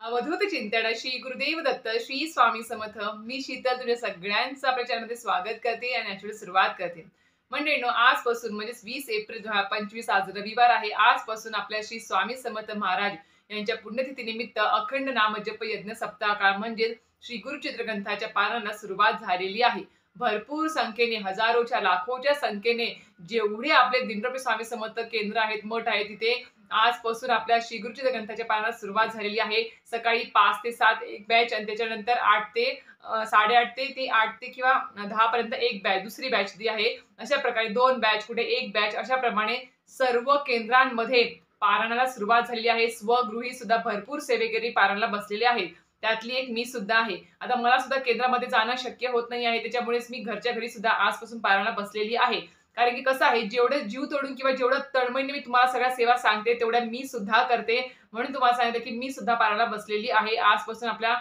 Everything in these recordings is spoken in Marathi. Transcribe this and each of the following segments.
अवधूत चिंतन श्री गुरुदेव दत्त श्री स्वामी समर्थ. मी शीतल तुझ्या सगळ्यांचं आपल्या चॅनलमध्ये स्वागत करते आणि ऍक्च्युअली सुरुवात करते. मंडळींनो, आजपासून म्हणजे 20 एप्रिल 2025 आज रविवार आहे. आजपासून आपल्या श्री स्वामी समर्थ महाराज यांच्या पुण्यतिथी निमित्त अखंड नामजप यज्ञ सप्ताह काळ म्हणजे श्री गुरुचित्र ग्रंथाच्या पारायणाला सुरुवात झालेली आहे. भरपूर संख्येने हजारोच्या लाखोच्या संख्येने जेवढे आपले दिनरूपी स्वामी समर्थ केंद्र आहेत, मठ आहे, तिथे आजपासून आपल्या श्री गुरुचित्र ग्रंथाच्या पारायणाला सुरुवात झालेली आहे. सकाळी 5 ते 7 एक बॅच आणि त्याच्यानंतर 8 ते 8:30 ते 8 ते किंवा 10 पर्यंत एक बॅच, दुसरी बॅच दी आहे. अशा प्रकारे 2 बॅच, कुठे एक बॅच, अशा प्रमाणे सर्व केंद्रांमध्ये पारायणाला सुरुवात झालेली आहे. स्वगृही सुद्धा भरपूर सेवेकरी पारायणाला बसलेले आहेत. त्यातली एक मी सुद्धा आहे. आता मला सुद्धा केंद्रामध्ये जाणं शक्य होत नाही आहे, त्याच्यामुळेच मी घरच्या घरी सुद्धा आजपासून पारायणाला बसलेली आहे. कारण की कसं आहे, जेवढं जीव तोडून किंवा जेवढं तळमळीने मी तुम्हाला सगळ्या सेवा सांगते, तेवढ्या मी सुद्धा करते. म्हणून तुम्हाला सांगितलं की मी सुद्धा पारायणाला बसलेली आहे. आजपासून आपल्या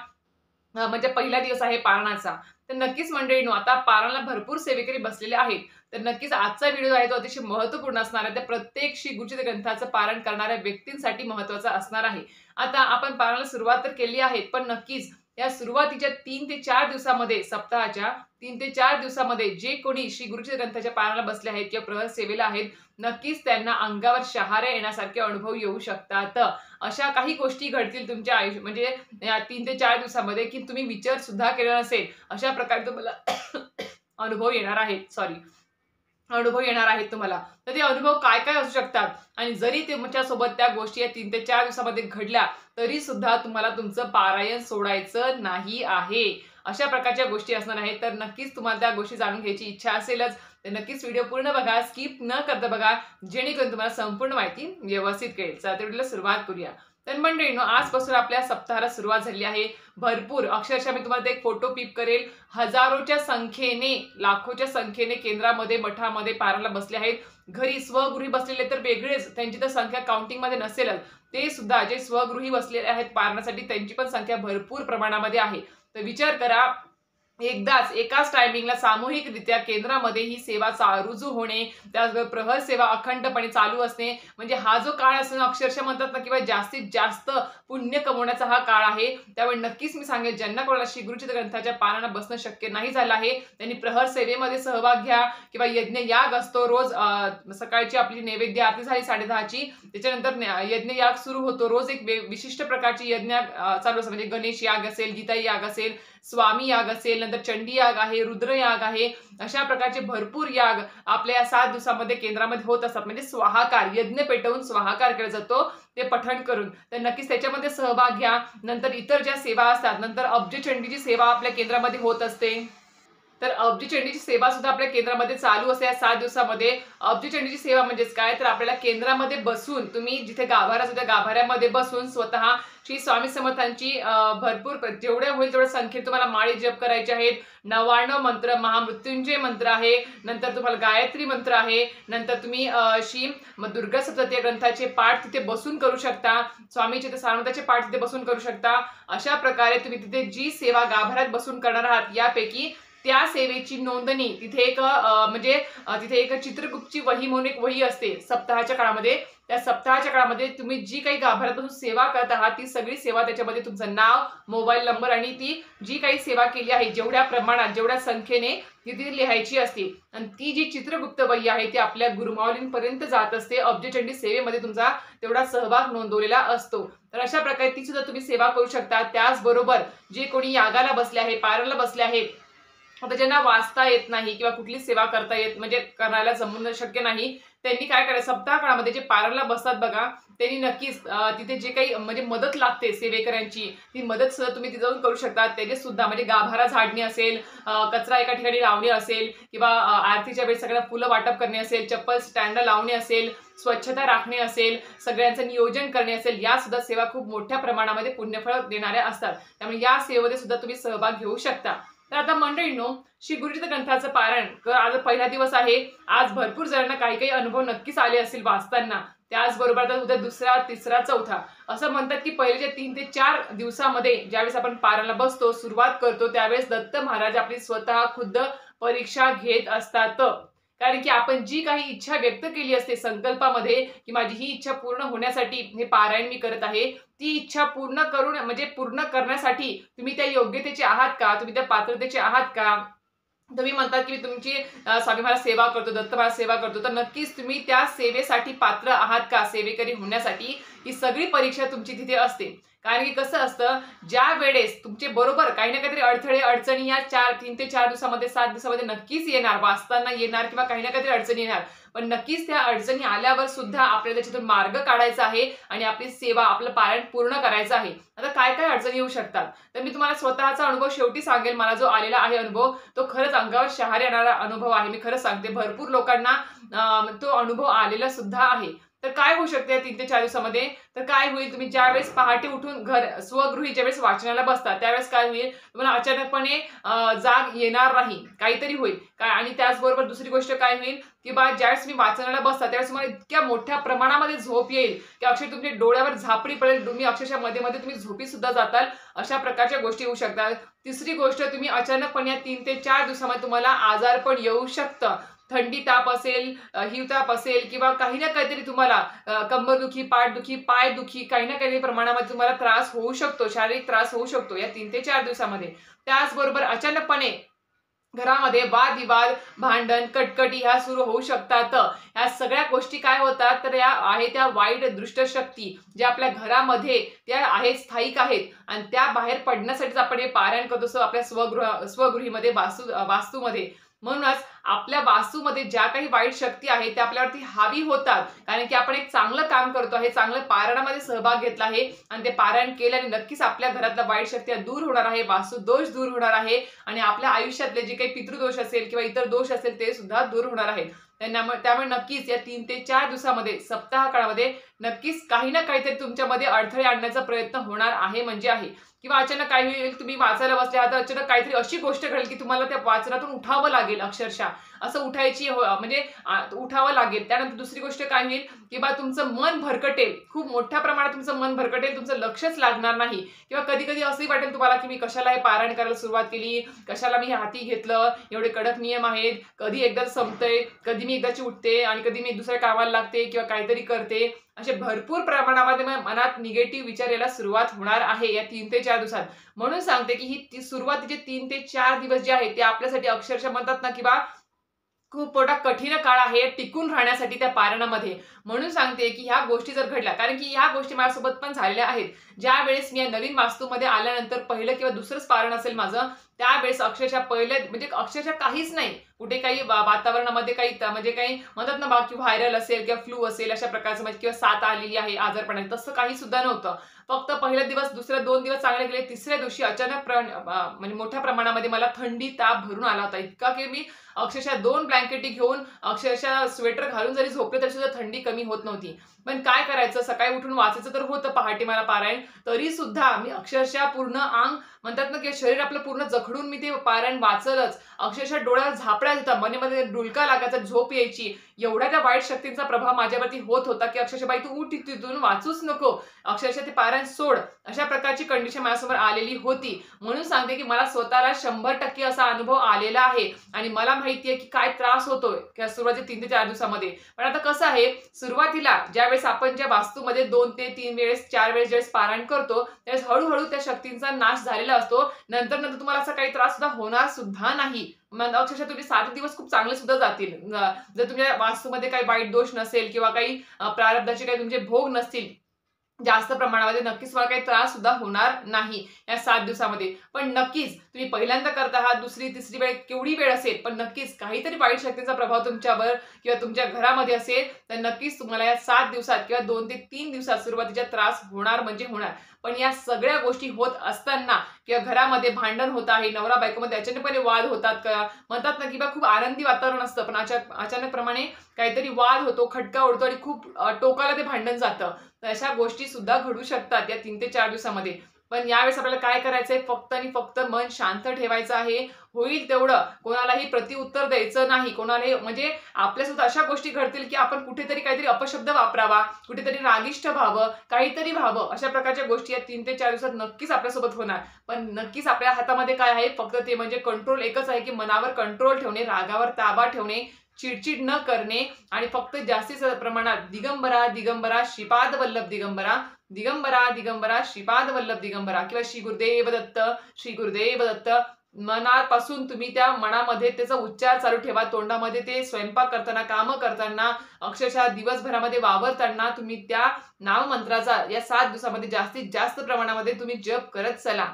म्हणजे पहिला दिवस आहे पारणाचा. तर नक्कीच मंडळींनो, आता पारणाला भरपूर सेवेकरी बसलेले आहेत. तर नक्कीच आजचा व्हिडिओ आहे तो अतिशय महत्त्वपूर्ण असणार आहे. त्या प्रत्येक श्री गुरुचित्र ग्रंथाचं पारायण करणाऱ्या व्यक्तींसाठी महत्त्वाचा असणार आहे. आता आपण पारणाला सुरुवात तर केली आहे, पण नक्कीच या सुरुवातीच्या 3 ते 4 दिवसामध्ये, सप्ताहाच्या 3 ते 4 दिवसामध्ये जे कोणी श्री गुरुचित्र ग्रंथाच्या पारायणाला बसले आहेत किंवा प्रहर सेवेला आहेत, नक्कीच त्यांना अंगावर शहारे येण्यासारखे अनुभव येऊ शकतात. अशा काही गोष्टी घडतील तुमच्या आयुष्य म्हणजे या 3 ते 4 दिवसामध्ये की तुम्ही विचार सुद्धा केला नसेल, अशा प्रकारे तुम्हाला अनुभव येणार आहेत. अनुभव येणार आहेत तुम्हाला. तर ते अनुभव काय काय असू शकतात आणि जरी तुमच्या सोबत त्या गोष्टी या 3 ते 4 दिवसामध्ये घडल्या, तरी सुद्धा तुम्हाला तुमचं पारायण सोडायचं नाही आहे. अशा प्रकारच्या गोष्टी असणार आहेत. तर नक्कीच तुम्हाला त्या गोष्टी जाणून घ्यायची इच्छा असेलच तर नक्कीच व्हिडिओ पूर्ण बघा, स्किप न करता बघा, जेणेकरून तुम्हाला संपूर्ण माहिती व्यवस्थित कळेल. चला तर व्हिडिओला सुरुवात करूया. तर मंडळींनो, आजपासून आपल्या सप्ताहाला सुरुवात झाली आहे. भरपूर अक्षरशः मी तुम्हाला एक फोटो पिप करेल, हजारोच्या संख्येने, लाखोच्या संख्येने केंद्रामध्ये, मठामध्ये पारायणाला बसले आहेत. घरी स्वगृही बसलेले तर वेगळेच, त्यांची तर संख्या काउंटिंग मध्ये नसेलच. ते सुद्धा जे स्वगृही बसलेले आहेत पारणासाठी, त्यांची पण संख्या भरपूर प्रमाणामध्ये आहे. तर विचार करा, एकदाच एकाच टायमिंगला सामूहिकरित्या केंद्रामध्ये ही सेवा रुजू होणे, त्याचबरोबर प्रहर सेवा अखंडपणे चालू असणे, म्हणजे हा जो काळ असतो ना, अक्षरशः म्हणतात ना, किंवा जास्तीत जास्त पुण्य कमवण्याचा हा काळ आहे. त्यामुळे नक्कीच मी सांगेल, ज्यांना कोणाला श्री गुरुचित्र ग्रंथाच्या पारायणाला बसणं शक्य नाही झालं आहे, त्यांनी प्रहर सेवेमध्ये सहभाग घ्या किंवा यज्ञ याग असतो रोज. सकाळची आपली नैवेद्य आरती झाली 10:30ची, त्याच्यानंतर यज्ञ याग सुरू होतो. रोज एक विशिष्ट प्रकारची यज्ञ चालू असतात, म्हणजे गणेश याग असेल, गीता याग असेल, स्वामी याग असेल, नंतर चंडी याग आहे, रुद्र याग आहे. अशा प्रकारचे भरपूर याग आपल्या 7 दिवसामध्ये केंद्रामध्ये होत असतात. म्हणजे स्वाहाकार, यज्ञ पेटवून स्वाहाकार केला जातो, ते पठण करून. तर नक्कीच त्याच्यामध्ये सहभाग घ्या. नंतर इतर ज्या सेवा असतात, नंतर अब्जचंडीची सेवा आपल्या केंद्रामध्ये होत असते. तर अब्जचंडीची सेवा सुद्धा आपल्या केंद्रामध्ये चालू असते या 7 दिवसामध्ये. अब्जचंडीची सेवा म्हणजेच काय, तर आपल्याला केंद्रामध्ये बसून, तुम्ही जिथे गाभारा असतो त्या गाभाऱ्यामध्ये बसून स्वतः श्री स्वामी समर्थांची भरपूर जेवढे होईल तेवढ्या संख्येत तुम्हाला माळी जप करायचे आहेत. 99 मंत्र, महामृत्युंजय मंत्र आहे, नंतर तुम्हाला गायत्री मंत्र आहे, नंतर तुम्ही श्री दुर्गा सप्तती ग्रंथाचे पाठ तिथे बसून करू शकता. स्वामीचे ते सारनाथाचे पाठ तिथे बसून करू शकता. अशा प्रकारे तुम्ही तिथे जी सेवा गाभाऱ्यात बसून करणार आहात, यापैकी त्या सेवेची नोंदणी तिथे एक म्हणजे तिथे एक चित्रगुप्तची वही म्हणून एक वही असते सप्ताहाच्या काळामध्ये. त्या सप्ताहाच्या काळामध्ये तुम्ही जी काही गाभाऱ्यातून सेवा करत आहात, ती सगळी सेवा, त्याच्यामध्ये तुमचं नाव, मोबाईल नंबर आणि ती जी काही सेवा केली आहे, जेवढ्या प्रमाणात, जेवढ्या संख्येने ती लिहायची असते. आणि ती जी चित्रगुप्त वही आहे ती आपल्या गुरुमाऊलींपर्यंत जात असते. अब्जचंडी सेवेमध्ये तुमचा तेवढा सहभाग नोंदवलेला असतो. तर अशा प्रकारे ती सुद्धा तुम्ही सेवा करू शकता. त्याचबरोबर जे कोणी यागाला बसले आहे, पारायणाला बसले आहेत, आता ज्यांना वाचता येत नाही किंवा कुठली सेवा करता येत म्हणजे करायला जमणं शक्य नाही, त्यांनी काय करायचं, सप्ताह काळामध्ये जे पारायणाला बसतात बघा, त्यांनी नक्कीच तिथे जे काही म्हणजे मदत लागते सेवेकऱ्यांची, ती मदत सुद्धा तुम्ही तिथे जाऊन करू शकता. त्याचे सुद्धा म्हणजे गाभारा झाडणे असेल, कचरा एका ठिकाणी लावणे असेल, किंवा आरतीच्या वेळेस सगळ्यांना फुलं वाटप करणे असेल, चप्पल स्टँड लावणे असेल, स्वच्छता राखणे असेल, सगळ्यांचं नियोजन करणे असेल, या सुद्धा सेवा खूप मोठ्या प्रमाणामध्ये पुण्यफळ देणाऱ्या असतात. त्यामुळे या सेवेमध्ये सुद्धा तुम्ही सहभाग घेऊ शकता. तर आता मंडळींनो, श्री गुरुचित्र ग्रंथाचं पारायण आज पहिला दिवस आहे. आज भरपूर जणांना काही काही अनुभव नक्कीच आले असतील वाचताना. त्याचबरोबर आता उद्या दुसरा, तिसरा, चौथा असं म्हणतात की पहिल्याच्या 3 ते 4 दिवसामध्ये ज्यावेळेस आपण पारायणाला बसतो, सुरुवात करतो, त्यावेळेस दत्त महाराज आपली स्वतः खुद्द परीक्षा घेत असतात. कारण की आपण जी काही इच्छा व्यक्त केली असते संकल्पामध्ये, की माझी ही इच्छा पूर्ण होण्यासाठी हे पारायण मी करत आहे, ती इच्छा पूर्ण करून म्हणजे पूर्ण करण्यासाठी तुम्ही त्या योग्यतेचे आहात का? तुम्ही त्या पात्रतेचे आहात का? तुम्ही म्हणतात की मी तुमची स्वामी महाराज सेवा करतो, दत्त महाराज सेवा करतो, तर नक्कीच तुम्ही त्या सेवेसाठी पात्र आहात का? सेवेकरी होण्यासाठी ही सगळी परीक्षा तुमची तिथे असते. कारण की कसं असतं, ज्या वेळेस तुमचे बरोबर काही ना काहीतरी अडथळे, अडचणी या 3 ते 4 दिवसामध्ये, 7 दिवसामध्ये नक्कीच येणार, वाचताना येणार किंवा काही ना काहीतरी अडचणी येणार. पण नक्कीच त्या अडचणी आल्यावर सुद्धा आपल्याला त्याच्यातून मार्ग काढायचा आहे आणि आपली सेवा, आपलं पारायण पूर्ण करायचं आहे. आता काय-काय अडचणी येऊ शकतात? तर मी तुम्हाला स्वतःचा अनुभव शेवटी सांगेल. मला जो आलेला आहे अनुभव, तो खरंच अंगावर शहारे येणारा अनुभव आहे. मी खरंच सांगते, भरपूर लोकांना तो अनुभव आलेला सुद्धा आहे. तर काय होऊ शकते 3 ते 4 दिवसामध्ये? तर काय होईल, तुम्ही ज्यावेळेस पहाटे उठून स्वगृही ज्यावेळेस वाचनाला बसता, त्यावेळेस काय होईल, तुम्हाला अचानकपणे जाग येणार नाही. काहीतरी होईल. काय आणि त्याचबरोबर दुसरी गोष्ट काय होईल, की ज्यावेळेस तुम्ही वाचनाला बसता, त्यावेळेस तुम्हाला इतक्या मोठ्या प्रमाणामध्ये झोप येईल, की अक्षरशः तुमच्या डोळ्यावर झापडी पडेल. तुम्ही अक्षरशः मध्ये-मध्ये तुम्ही झोपी सुद्धा जाताल. अशा प्रकारच्या गोष्टी होऊ शकतात. तिसरी गोष्ट, तुम्ही अचानकपणे या 3 ते 4 दिवसामध्ये तुम्हाला आजारपण येऊ शकतं. थंडी ताप असेल, हिवताप असेल किंवा काही ना काहीतरी तुम्हाला कंबरदुखी, पाठदुखी, पायदुखी काही ना काही प्रमाणामध्ये तुम्हाला त्रास होऊ शकतो, शारीरिक त्रास होऊ शकतो या 3 ते 4 दिवसामध्ये. त्याचबरोबर अचानकपणे घरामध्ये वादविवाद, भांडण, कटकटी ह्या सुरू होऊ शकतात. ह्या सगळ्या गोष्टी काय होतात, तर या आहे त्या वाईट दृष्ट शक्ती ज्या आपल्या घरामध्ये त्या आहेत, स्थायिक आहेत आणि त्या बाहेर पडण्यासाठीच आपण हे पारायण करत असतो आपल्या स्वगृहीमध्ये, वास्तूमध्ये. म्हणूनच आपल्या वास्तूमध्ये ज्या काही वाईट शक्ती आहेत त्या आपल्यावरती हावी होतात. कारण की आपण एक चांगलं काम करतो आहे, चांगलं पारायणामध्ये सहभाग घेतला आहे आणि ते पारायण केल्याने नक्कीच आपल्या घरातल्या वाईट शक्ती दूर होणार आहे, वास्तू दोष दूर होणार आहे आणि आपल्या आयुष्यातले जे काही पितृदोष असेल किंवा इतर दोष असेल ते सुद्धा दूर होणार आहेत. त्यामुळे नक्कीच या 3 ते 4 दिवसामध्ये, सप्ताह काळामध्ये नक्कीच काही ना काहीतरी तुमच्यामध्ये अडथळे आणण्याचा प्रयत्न होणार आहे म्हणजे आहे. किंवा अचानक काही होईल, तुम्ही वाचायला बसले आहात, अचानक काहीतरी अशी गोष्ट घडेल की तुम्हाला त्या वाचनातून उठावं लागेल अक्षरशः. असं म्हणजे उठावं लागेल. त्यानंतर दुसरी गोष्ट काय होईल, की तुमचं मन भरकटेल. खूप मोठ्या प्रमाणात तुमचं मन भरकटेल, तुमचं लक्षच लागणार नाही. किंवा कधी-कधी असंही वाटेल तुम्हाला, की मी कशाला हे पारायण करायला सुरुवात केली, कशाला मी हे हाती घेतलं, एवढे कडक नियम आहेत, कधी एकदा संपतंय, कधी मी एकदाची उठते आणि कधी मी दुसऱ्या कामाला लागते किंवा काहीतरी करते. असे भरपूर प्रमाणामध्ये मनात निगेटिव्ह विचार यायला सुरुवात होणार आहे या 3 ते 4 दिवसात. म्हणून सांगते, की ही सुरुवातीचे 3 ते 4 दिवस जे आहेत ते आपल्यासाठी अक्षरशः म्हणतात ना, की खूप मोठा कठीण काळ आहे टिकून राहण्यासाठी त्या पारणामध्ये. म्हणून सांगते, की ह्या गोष्टी जर घडल्या, कारण की ह्या गोष्टी माझ्यासोबत पण झालेल्या आहेत. ज्यावेळेस मी या नवीन वास्तूमध्ये आल्यानंतर पहिलं किंवा दुसरंच पारण असेल माझं, त्यावेळेस अक्षरशः म्हणजे अक्षरशः काहीच नाही. कुठे काही वातावरणामध्ये काही म्हणजे काही म्हणतात ना की व्हायरल असेल किंवा फ्लू असेल अशा प्रकारचं म्हणजे किंवा साथ आलेली आहे आजारपणाची, तसं काही सुद्धा नव्हतं. फक्त पहिला दिवस, दुसरे 2 दिवस चांगले गेले. तिसऱ्या दिवशी अचानक म्हणजे मोठ्या प्रमाणामध्ये मला थंडी, ताप भरून आला होता. इतका की मी अक्षरशः 2 ब्लँकेटी घेऊन अक्षरशः स्वेटर घालून जरी झोपले तरी सुद्धा थंडी कमी होत नव्हती. पण काय करायचं, सकाळी उठून वाचायचं तर होतं पहाटे मला पारायण, तरी सुद्धा मी अक्षरशः पूर्ण अंग म्हणतात ना, की शरीर आपलं पूर्ण जखडून मी ते पारायण वाचलंच. अक्षरशः डोळ्यावर झापड्या होता, मनामध्ये डुलका लागायचा, झोप यायची. एवढ्या त्या वाईट शक्तींचा प्रभाव माझ्यावरती होत होता, की अक्षरशः बाई तू उठ तिथून, वाचूच नको, अक्षरशः ते पारायण सोड, अशा प्रकारची कंडिशन माझ्यासमोर आलेली होती. म्हणून सांगते, की मला स्वतःला 100% असा अनुभव आलेला आहे आणि मला माहिती आहे, की काय त्रास होतोय त्या सुरुवातीच्या 3 ते 4 दिवसामध्ये. पण आता कसं आहे, सुरुवातीला ज्यावेळेस आपण ज्या वास्तूमध्ये 2 ते 3 वेळेस, 4 वेळेस ज्यावेळेस पारायण करतो, त्यावेळेस हळूहळू त्या शक्तींचा नाश झालेला असतो. नंतर तुम्हाला असा काही त्रास सुद्धा होणार सुद्धा नाही. मग अक्षरशः तुमचे 7 दिवस खूप चांगले सुद्धा जातील. जर तुमच्या वास्तूमध्ये काही वाईट दोष नसेल किंवा काही प्रारब्धाचे काही तुमचे भोग नसतील जास्त प्रमाणामध्ये, नक्कीच मला काही त्रास सुद्धा होणार नाही या 7 दिवसामध्ये. पण नक्कीच तुम्ही पहिल्यांदा करता आहात, दुसरी, तिसरी वेळ केवढी वेळ असेल, पण नक्कीच काहीतरी वाईट शक्तीचा प्रभाव तुमच्यावर किंवा तुमच्या घरामध्ये असेल, तर नक्कीच तुम्हाला या 7 दिवसात किंवा 2 ते 3 दिवसात सुरुवातीचा त्रास होणार म्हणजे होणार. पण या सगळ्या गोष्टी होत असताना किंवा घरामध्ये भांडण होत आहे, नवरा बायकोमध्ये अचानकपणे वाद होतात का, म्हणतात ना, की खूप आनंदी वातावरण असतं, पण अचानक प्रमाणे काहीतरी वाद होतो, खटका उडतो आणि खूप टोकाला ते भांडण जातं. तर अशा गोष्टी सुद्धा घडू शकतात या 3 ते 4 दिवसामध्ये. पण यावेळेस आपल्याला काय करायचंय, फक्त आणि फक्त मन शांत ठेवायचं आहे. होईल तेवढं कोणालाही प्रतिउत्तर द्यायचं नाही. कोणालाही म्हणजे आपल्यासोबत अशा गोष्टी घडतील, की आपण कुठेतरी काहीतरी अपशब्द वापरावा, कुठेतरी रागिष्ट व्हावं, काहीतरी व्हावं. अशा प्रकारच्या गोष्टी या 3 ते 4 दिवसात नक्कीच आपल्यासोबत होणार. पण नक्कीच आपल्या हातामध्ये काय आहे, फक्त ते म्हणजे कंट्रोल एकच आहे, की मनावर कंट्रोल ठेवणे, रागावर ताबा ठेवणे, चिडचिड न करणे आणि फक्त जास्तीत प्रमाणात दिगंबरा दिगंबरा श्रीपाद वल्लभ दिगंबरा, दिगंबरा दिगंबरा श्रीपाद वल्लभ दिगंबरा किंवा श्री गुरुदेव दत्त, श्री गुरुदेव दत्त मनापासून तुम्ही त्या मनामध्ये त्याचा उच्चार चालू ठेवा. तोंडामध्ये ते स्वयंपाक करताना, काम करताना, अक्षरशः दिवसभरामध्ये वावरताना तुम्ही त्या नाममंत्राचा या 7 दिवसामध्ये जास्तीत जास्त प्रमाणामध्ये तुम्ही जप करत चला.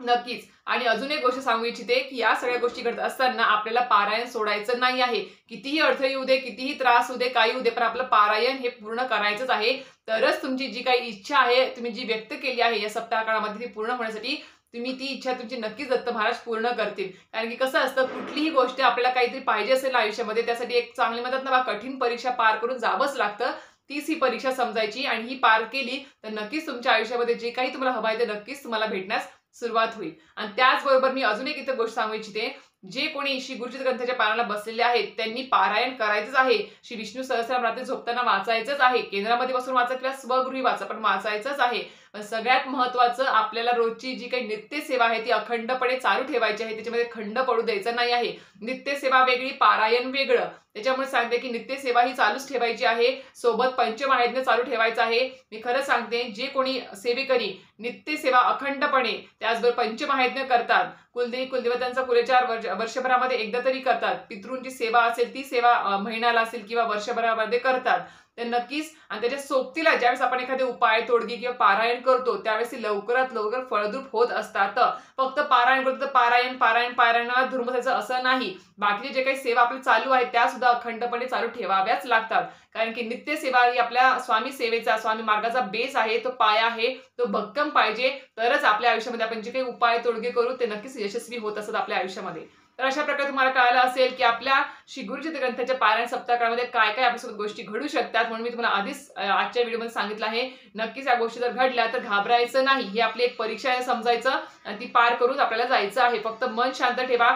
नक्कीच. आणि अजून एक गोष्ट सांगू इच्छिते की या सगळ्या गोष्टी करत असताना आपल्याला पारायण सोडायचं नाही आहे. कितीही अडथळे येऊ दे, कितीही त्रास होऊ दे, काही होऊ दे, पण आपलं पारायण हे पूर्ण करायचंच आहे. तरच तुमची जी काही इच्छा आहे, तुम्ही जी व्यक्त केली आहे या सप्ताह काळामध्ये ती पूर्ण होण्यासाठी तुम्ही ती इच्छा तुमची नक्कीच दत्त महाराज पूर्ण करतील. कारण की कसं असतं, कुठलीही गोष्ट आपल्याला काहीतरी पाहिजे असेल आयुष्यामध्ये, त्यासाठी एक चांगली म्हणतात ना कठीण परीक्षा पार करून जावंच लागतं. तीच ही परीक्षा समजायची आणि ही पार केली तर नक्कीच तुमच्या आयुष्यामध्ये जे काही तुम्हाला हवं आहे ते नक्कीच तुम्हाला भेटण्यास सुरुवात होईल. आणि त्याचबरोबर मी अजून एक इतर गोष्ट सांगू इच्छिते, जे कोणी श्री गुरुचरित्र ग्रंथाच्या पारायणाला बसलेले आहेत त्यांनी पारायण करायचंच आहे. श्री विष्णू सहस्रनाम रात्री झोपताना वाचायचंच आहे. केंद्रामध्ये बसून वाचा किंवा स्वगृही वाचा, पण वाचायचंच आहे. सगळ्यात महत्त्वाचं, आपल्याला रोजची जी काही नित्यसेवा आहे ती अखंडपणे चालू ठेवायची आहे. त्याच्यामध्ये खंड पडू द्यायचा नाही आहे. नित्यसेवा वेगळी, पारायण वेगळं. त्याच्यामुळे सांगते की नित्यसेवा ही चालूच ठेवायची आहे. सोबत पंचमहायज्ञ चालू ठेवायचं आहे. मी खरं सांगते, जे कोणी सेवेकरी नित्यसेवा अखंडपणे त्याचबरोबर पंचमहायज्ञ करतात, कुलदेवी कुलदेवतांचा कुलेचार वर्षभरामध्ये एकदा तरी करतात, पितृंची सेवा असेल ती सेवा महिन्याला असेल किंवा वर्षभरामध्ये करतात, तर नक्कीच. आणि त्याच्या सोबतीला ज्यावेळेस आपण एखादे उपाय तोडगी किंवा पारायण करतो त्यावेळेस ती लवकरात लवकर फळद्रूप होत असतात. फक्त पारायण करतो तर पारायण पारायण पारायणाला धरून बसायचं असं नाही. बाकीचे जे काही सेवा आपली चालू आहे त्या सुद्धा अखंडपणे चालू ठेवाव्याच लागतात. कारण की नित्यसेवा ही आपल्या स्वामी सेवेचा, स्वामी मार्गाचा बेस आहे, तो पाया आहे, तो भक्कम पाहिजे. तरच आपल्या आयुष्यामध्ये आपण जे काही उपाय तोडगे करू ते नक्कीच यशस्वी होत असतात आपल्या आयुष्यामध्ये. तर अशा प्रकारे तुम्हाला कळालं असेल की आपल्या श्री गुरुचरित्र ग्रंथाच्या पारायण सप्ताह काळामध्ये काय काय आपल्यासोबत गोष्टी घडू शकतात. म्हणून मी तुम्हाला आधीच आजच्या व्हिडिओमध्ये सांगितलं आहे. नक्कीच या गोष्टी जर घडल्या तर घाबरायचं नाही. ही आपली एक परीक्षा आहे समजायचं आणि ती पार करून आपल्याला जायचं आहे. फक्त मन शांत ठेवा.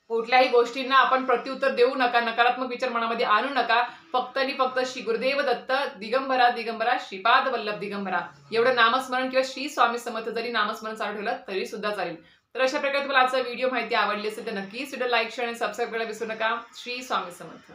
कुठल्याही गोष्टींना आपण प्रत्युत्तर देऊ नका, नकारात्मक विचार मनामध्ये आणू नका. फक्त आणि फक्त श्री गुरुदेव दत्त, दिगंबरा दिगंबरा श्रीपाद वल्लभ दिगंबरा एवढं नामस्मरण किंवा श्री स्वामी समर्थ जरी नामस्मरण चालू ठेवलं तरी सुद्धा चालेल. तर अशा प्रकारे तुम्हाला आजचा व्हिडिओ माहिती आवडली असेल तर नक्कीच व्हिडिओ लाईक, शेअर आणि सबस्क्राईब करायला विसरू नका. श्री स्वामी समर्थ.